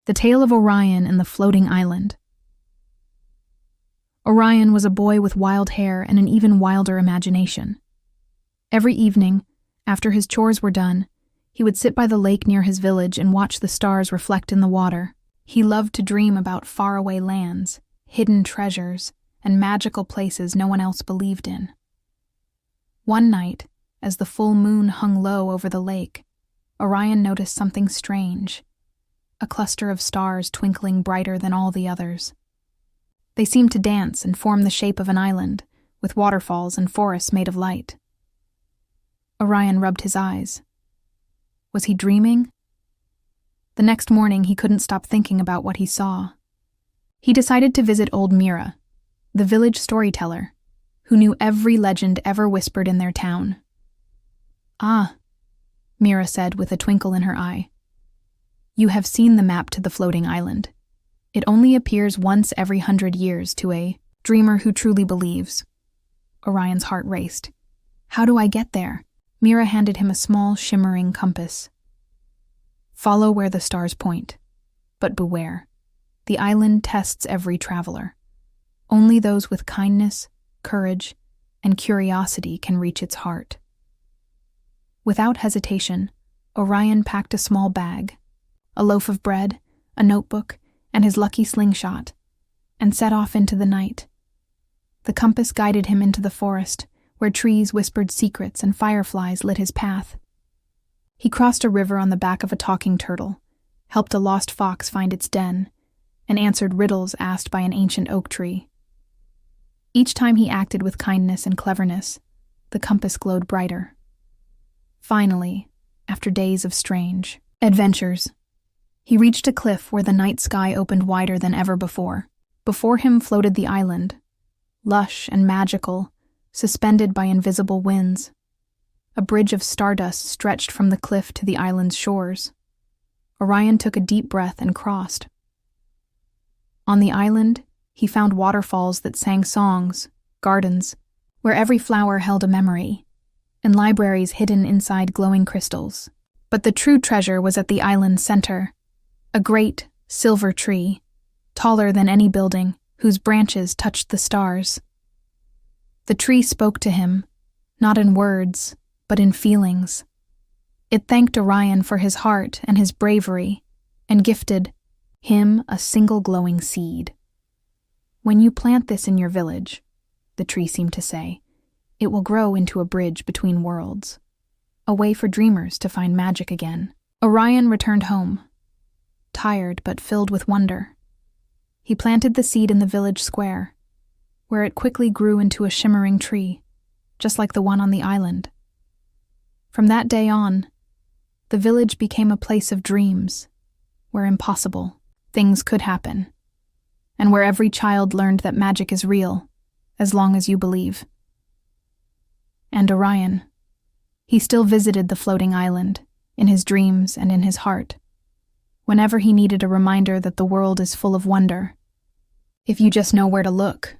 The Tale of Orion and the Floating Island. Orion was a boy with wild hair and an even wilder imagination. Every evening, after his chores were done, he would sit by the lake near his village and watch the stars reflect in the water. He loved to dream about faraway lands, hidden treasures, and magical places no one else believed in. One night, as the full moon hung low over the lake, Orion noticed something strange. A cluster of stars twinkling brighter than all the others. They seemed to dance and form the shape of an island, with waterfalls and forests made of light. Orion rubbed his eyes. Was he dreaming? The next morning he couldn't stop thinking about what he saw. He decided to visit old Mira, the village storyteller, who knew every legend ever whispered in their town. "Ah," Mira said with a twinkle in her eye. "You have seen the map to the floating island. It only appears once every 100 years to a dreamer who truly believes." Orion's heart raced. "How do I get there?" Mira handed him a small, shimmering compass. "Follow where the stars point. But beware. The island tests every traveler. Only those with kindness, courage, and curiosity can reach its heart." Without hesitation, Orion packed a small bag, a loaf of bread, a notebook, and his lucky slingshot, and set off into the night. The compass guided him into the forest, where trees whispered secrets and fireflies lit his path. He crossed a river on the back of a talking turtle, helped a lost fox find its den, and answered riddles asked by an ancient oak tree. Each time he acted with kindness and cleverness, the compass glowed brighter. Finally, after days of strange adventures, he reached a cliff where the night sky opened wider than ever before. Before him floated the island, lush and magical, suspended by invisible winds. A bridge of stardust stretched from the cliff to the island's shores. Orion took a deep breath and crossed. On the island, he found waterfalls that sang songs, gardens, where every flower held a memory, and libraries hidden inside glowing crystals. But the true treasure was at the island's center. A great, silver tree, taller than any building, whose branches touched the stars. The tree spoke to him, not in words, but in feelings. It thanked Orion for his heart and his bravery, and gifted him a single glowing seed. "When you plant this in your village," the tree seemed to say, "it will grow into a bridge between worlds, a way for dreamers to find magic again." Orion returned home, tired but filled with wonder. He planted the seed in the village square, where it quickly grew into a shimmering tree, just like the one on the island. From that day on, the village became a place of dreams, where impossible things could happen, and where every child learned that magic is real, as long as you believe. And Orion, he still visited the floating island, in his dreams and in his heart, whenever he needed a reminder that the world is full of wonder, if you just know where to look.